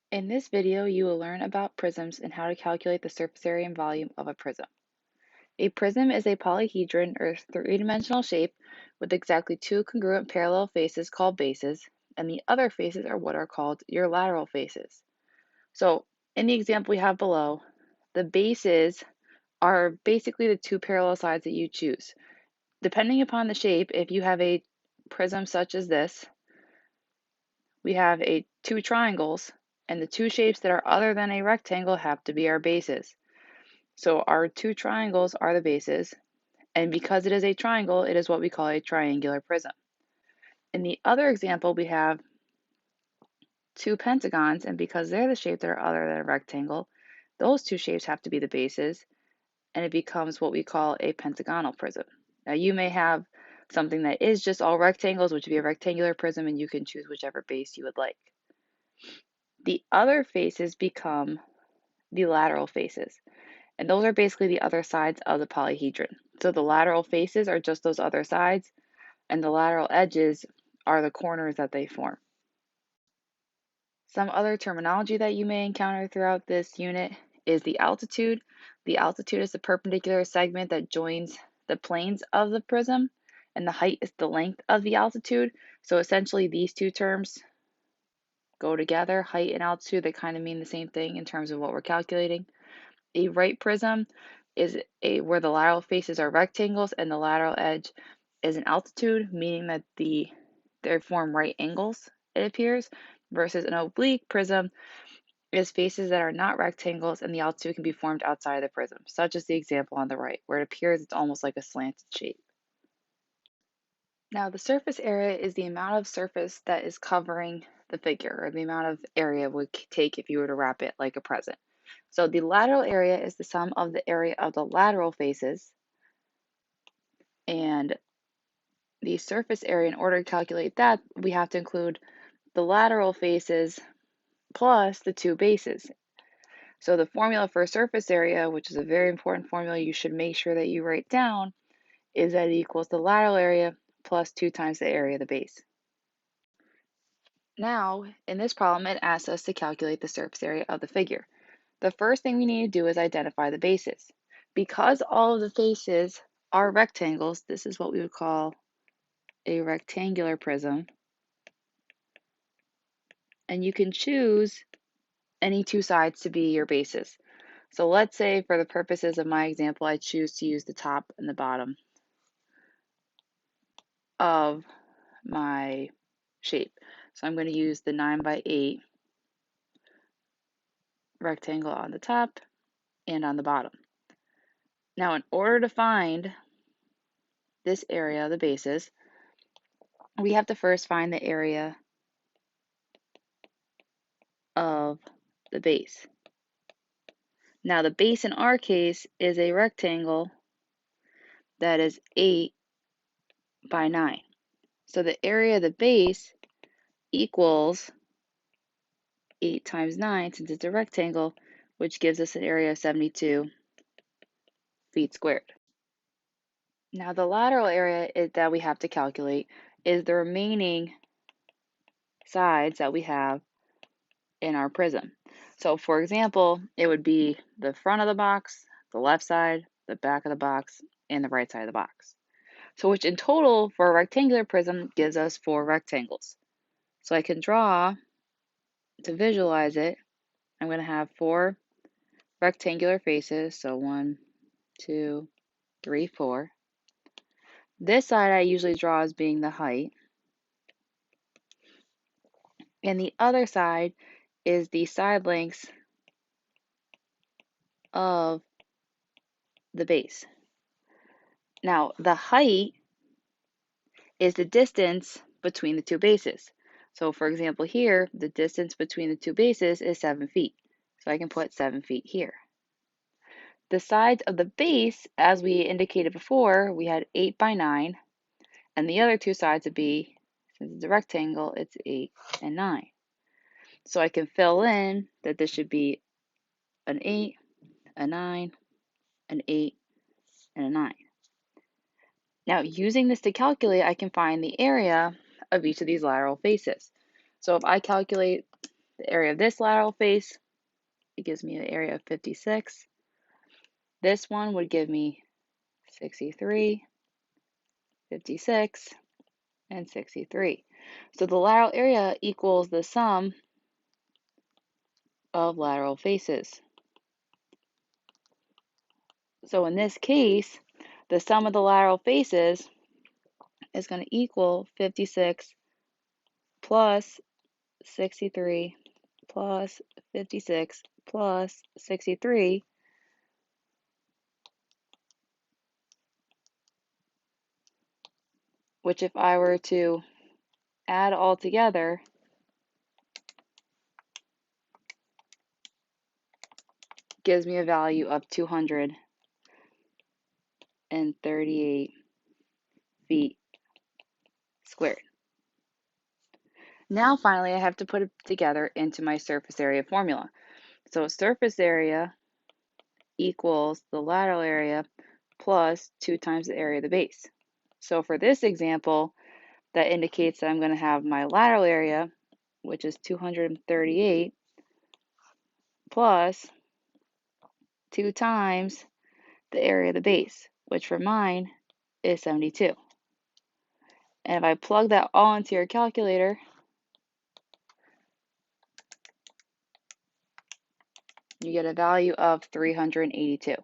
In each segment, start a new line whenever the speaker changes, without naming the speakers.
In this video, you will learn about prisms and how to calculate the surface area and volume of a prism. A prism is a polyhedron or three-dimensional shape with exactly two congruent parallel faces called bases, and the other faces are what are called your lateral faces. So in the example we have below, the bases are basically the two parallel sides that you choose. Depending upon the shape, if you have a prism such as this, we have two triangles, and the two shapes that are other than a rectangle have to be our bases. So our two triangles are the bases, and because it is a triangle, it is what we call a triangular prism. In the other example, we have two pentagons, and because they're the shape that are other than a rectangle, those two shapes have to be the bases, and it becomes what we call a pentagonal prism. Now you may have something that is just all rectangles, which would be a rectangular prism, and you can choose whichever base you would like. The other faces become the lateral faces, and those are basically the other sides of the polyhedron. So the lateral faces are just those other sides, and the lateral edges are the corners that they form. Some other terminology that you may encounter throughout this unit is the altitude. The altitude is the perpendicular segment that joins the planes of the prism, and the height is the length of the altitude. So essentially these two terms go together. Height and altitude, they kind of mean the same thing in terms of what we're calculating. A right prism is where the lateral faces are rectangles and the lateral edge is an altitude, meaning that they form right angles, it appears, versus an oblique prism is faces that are not rectangles and the altitude can be formed outside of the prism, such as the example on the right, where it appears it's almost like a slanted shape. Now, the surface area is the amount of surface that is covering the figure, or the amount of area it would take if you were to wrap it like a present. So the lateral area is the sum of the area of the lateral faces, and the surface area, in order to calculate that, we have to include the lateral faces plus the two bases. So the formula for surface area, which is a very important formula you should make sure that you write down, is that it equals the lateral area plus 2 times the area of the base. Now, in this problem, it asks us to calculate the surface area of the figure. The first thing we need to do is identify the bases. Because all of the faces are rectangles, this is what we would call a rectangular prism. And you can choose any two sides to be your bases. So let's say for the purposes of my example, I choose to use the top and the bottom of my shape. So I'm going to use the 9 by 8 rectangle on the top and on the bottom. Now, in order to find this area, the bases, we have to first find the area of the base. Now, the base in our case is a rectangle that is 8 by 9. So the area of the base equals 8 times 9, since it's a rectangle, which gives us an area of 72 feet squared. Now, the lateral area that we have to calculate is the remaining sides that we have in our prism. So, for example, it would be the front of the box, the left side, the back of the box, and the right side of the box. So, which in total for a rectangular prism gives us 4 rectangles. So, I can draw to visualize it. I'm going to have 4 rectangular faces. So, 1, 2, 3, 4. This side I usually draw as being the height. And the other side is the side lengths of the base. Now, the height is the distance between the two bases. So, for example, here, the distance between the two bases is 7 feet. So I can put 7 feet here. The sides of the base, as we indicated before, we had 8 by 9, and the other two sides would be, since it's a rectangle, it's 8 and 9. So I can fill in that this should be an 8, a 9, an 8, and a 9. Now, using this to calculate, I can find the area of each of these lateral faces. So if I calculate the area of this lateral face, it gives me an area of 56. This one would give me 63, 56, and 63. So the lateral area equals the sum of lateral faces. So in this case, the sum of the lateral faces is going to equal 56 plus 63 plus 56 plus 63, which if I were to add all together, gives me a value of 238 feet squared. Now finally I have to put it together into my surface area formula. So surface area equals the lateral area plus 2 times the area of the base. So for this example, that indicates that I'm going to have my lateral area, which is 238, plus 2 times the area of the base, which for mine is 72. And if I plug that all into your calculator, you get a value of 382.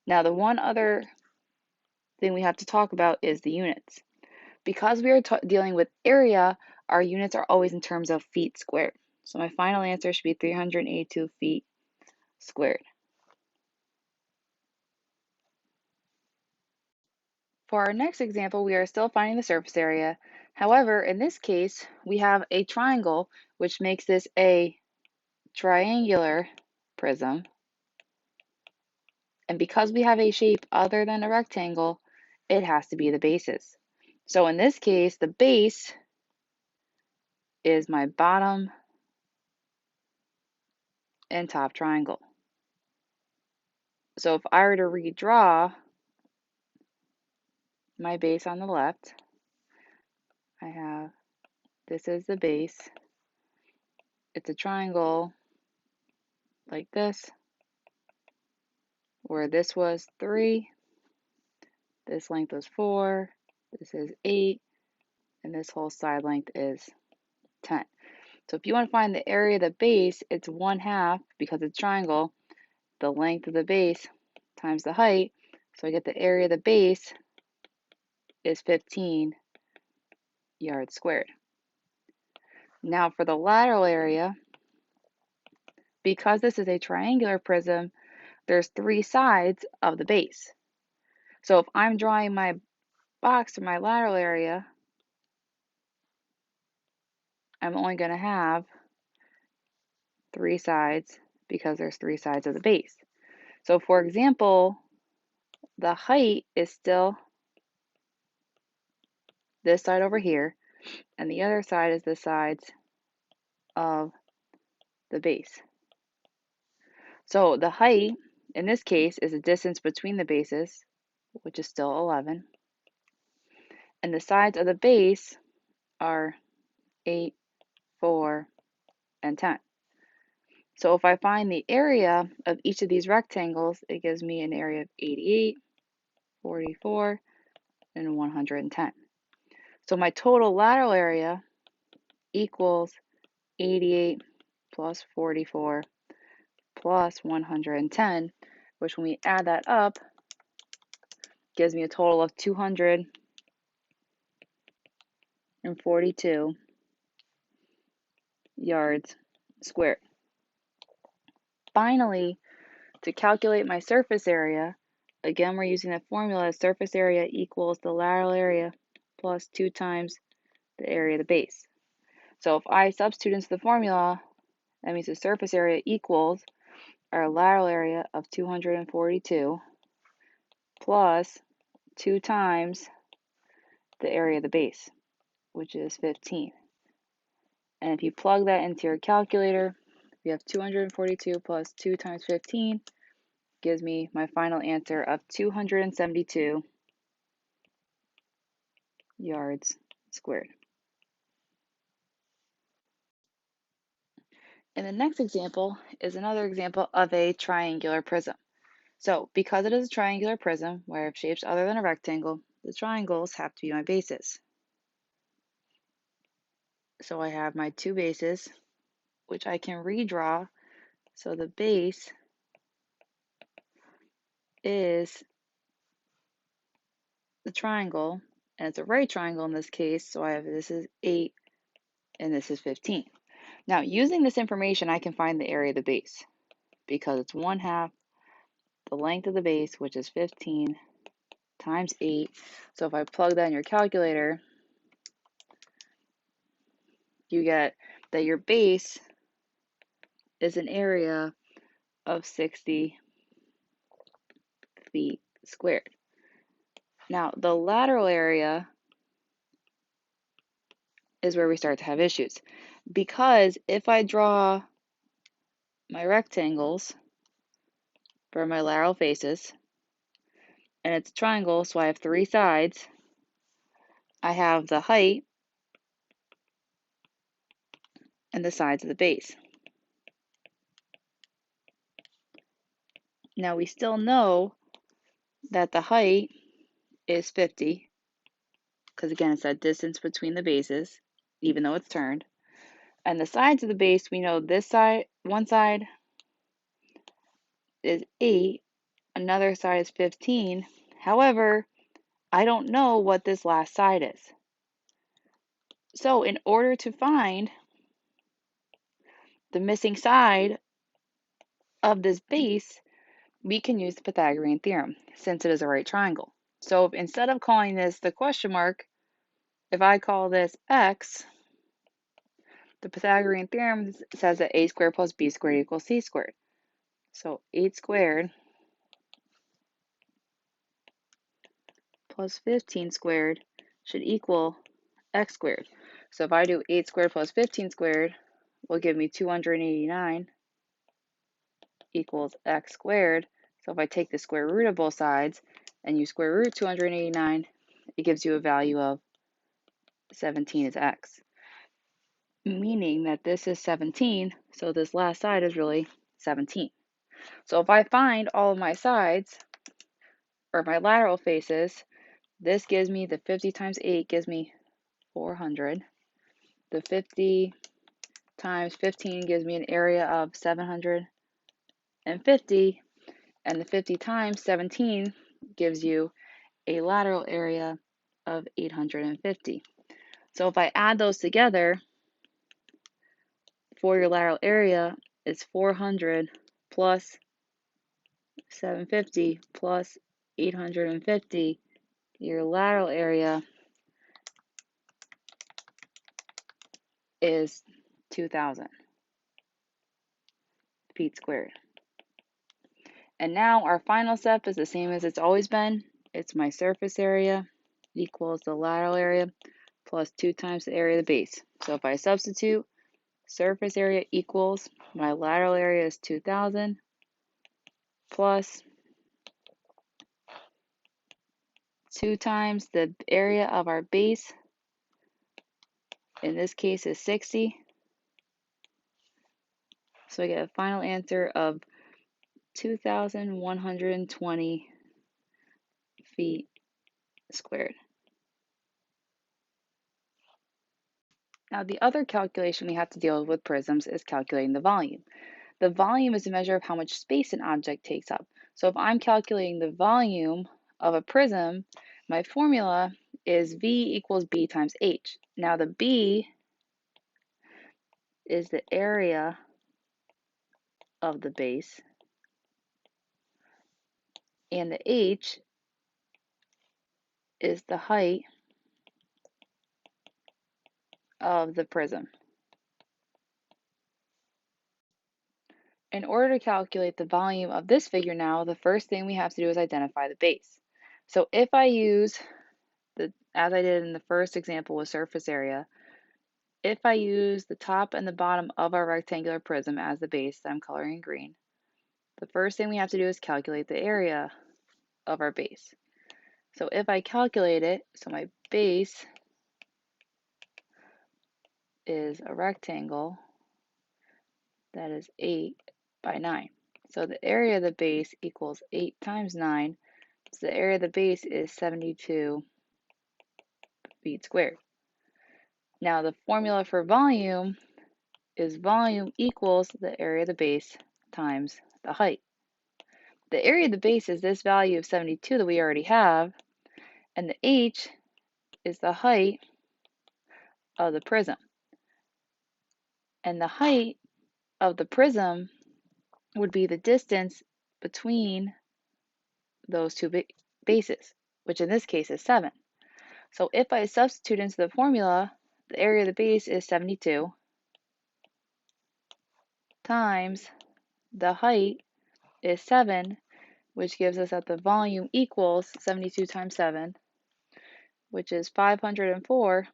Now, the one other thing we have to talk about is the units. Because we are dealing with area, our units are always in terms of feet squared. So my final answer should be 382 feet squared. For our next example, we are still finding the surface area. However, in this case, we have a triangle, which makes this a triangular prism. And because we have a shape other than a rectangle, it has to be the bases. So in this case, the base is my bottom and top triangle. So if I were to redraw my base on the left, I have, this is the base. It's a triangle like this, where this was 3, this length was 4, this is 8, and this whole side length is 10. So if you want to find the area of the base, it's 1/2, because it's triangle, the length of the base times the height. So I get the area of the base is 15 yards squared. Now for the lateral area, because this is a triangular prism, there's 3 sides of the base. So if I'm drawing my box for my lateral area, I'm only going to have 3 sides because there's 3 sides of the base. So for example, the height is still this side over here, and the other side is the sides of the base. So the height, in this case, is the distance between the bases, which is still 11. And the sides of the base are 8, 4, and 10. So if I find the area of each of these rectangles, it gives me an area of 88, 44, and 110. So my total lateral area equals 88 plus 44 plus 110, which when we add that up, gives me a total of 242 yards squared. Finally, to calculate my surface area, again we're using the formula surface area equals the lateral area plus 2 times the area of the base. So if I substitute into the formula, that means the surface area equals our lateral area of 242 plus 2 times the area of the base, which is 15. And if you plug that into your calculator, we have 242 plus 2 times 15 gives me my final answer of 272 yards squared. And the next example is another example of a triangular prism. So because it is a triangular prism where I have shapes other than a rectangle, the triangles have to be my bases. So I have my two bases, which I can redraw. So the base is the triangle, and it's a right triangle in this case, so I have this is 8 and this is 15. Now, using this information, I can find the area of the base because it's 1/2 the length of the base, which is 15 times 8. So if I plug that in your calculator, you get that your base is an area of 60 feet squared. Now, the lateral area is where we start to have issues because if I draw my rectangles for my lateral faces, and it's a triangle, so I have 3 sides, I have the height and the sides of the base. Now we still know that the height is 50, because again, it's that distance between the bases, even though it's turned. And the sides of the base, we know this side, one side is 8, another side is 15. However, I don't know what this last side is. So in order to find the missing side of this base, we can use the Pythagorean theorem since it is a right triangle. So instead of calling this the question mark, if I call this x, the Pythagorean theorem says that a squared plus b squared equals c squared. So 8 squared plus 15 squared should equal x squared. So if I do 8 squared plus 15 squared will give me 289 equals x squared. So if I take the square root of both sides and you square root 289, it gives you a value of 17 is x, meaning that this is 17, so this last side is really 17. So if I find all of my sides, or my lateral faces, this gives me the 50 times 8 gives me 400. The 50 times 15 gives me an area of 750, and the 50 times 17 gives you a lateral area of 850. So if I add those together, for your lateral area, it's 400 plus 750 plus 850. Your lateral area is 2,000 feet squared. And now our final step is the same as it's always been. It's my surface area equals the lateral area plus 2 times the area of the base. So if I substitute, surface area equals my lateral area is 2,000 plus 2 times the area of our base, in this case is 60. So I get a final answer of 2,120 feet squared. Now the other calculation we have to deal with prisms is calculating the volume. The volume is a measure of how much space an object takes up. So if I'm calculating the volume of a prism, my formula is V equals B times H. Now the B is the area of the base, and the H is the height of the prism. In order to calculate the volume of this figure now, the first thing we have to do is identify the base. So if I use as I did in the first example with surface area, if I use the top and the bottom of our rectangular prism as the base that I'm coloring in green, the first thing we have to do is calculate the area of our base. So if I calculate it, so my base is a rectangle, that is 8 by 9. So the area of the base equals 8 times 9. So the area of the base is 72 feet squared. Now the formula for volume is volume equals the area of the base times the height. The area of the base is this value of 72 that we already have, and the h is the height of the prism. And the height of the prism would be the distance between those two bases, which in this case is 7. So if I substitute into the formula, the area of the base is 72 times the height is 7, which gives us that the volume equals 72 times 7, which is 504.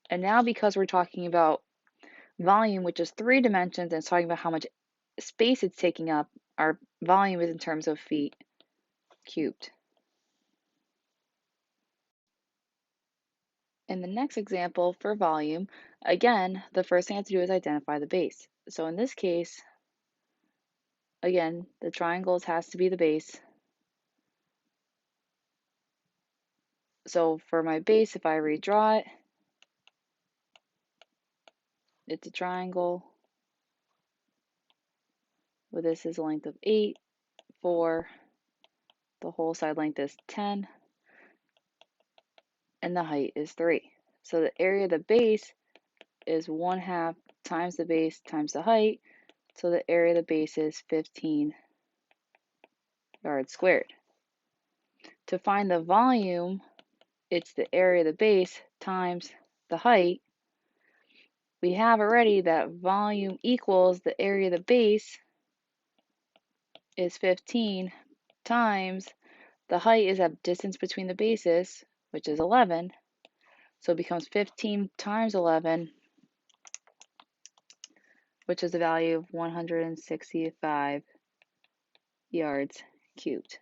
And now because we're talking about volume, which is 3 dimensions, and it's talking about how much space it's taking up, our volume is in terms of feet cubed. In the next example for volume, again, the first thing I have to do is identify the base. So in this case, again, the triangles has to be the base. So for my base, if I redraw it, it's a triangle where this is a length of 8, 4, the whole side length is 10, and the height is 3. So the area of the base is 1/2 times the base times the height. So the area of the base is 15 yards squared. To find the volume, it's the area of the base times the height. We have already that volume equals the area of the base is 15 times the height is that distance between the bases, which is 11. So it becomes 15 times 11, which is the value of 165 yards cubed.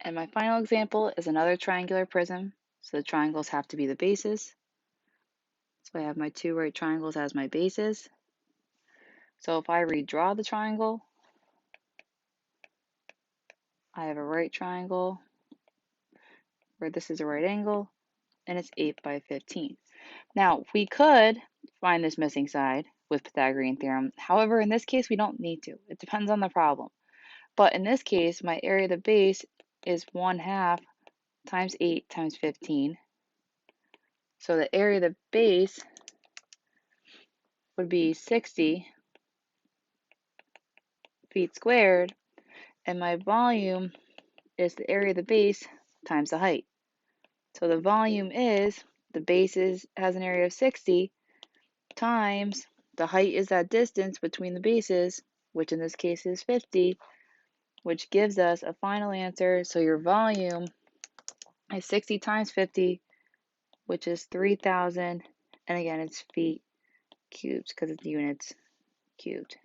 And my final example is another triangular prism. So the triangles have to be the bases. So I have my two right triangles as my bases. So if I redraw the triangle, I have a right triangle where this is a right angle, and it's 8 by 15. Now, we could find this missing side with Pythagorean theorem. However, in this case, we don't need to. It depends on the problem. But in this case, my area of the base is 1/2 times 8 times 15. So the area of the base would be 60 feet squared, and my volume is the area of the base times the height. So the volume is, the base has an area of 60 times the height is that distance between the bases, which in this case is 50, which gives us a final answer. So your volume is 60 times 50, which is 3,000, and again it's feet cubed because it's units cubed.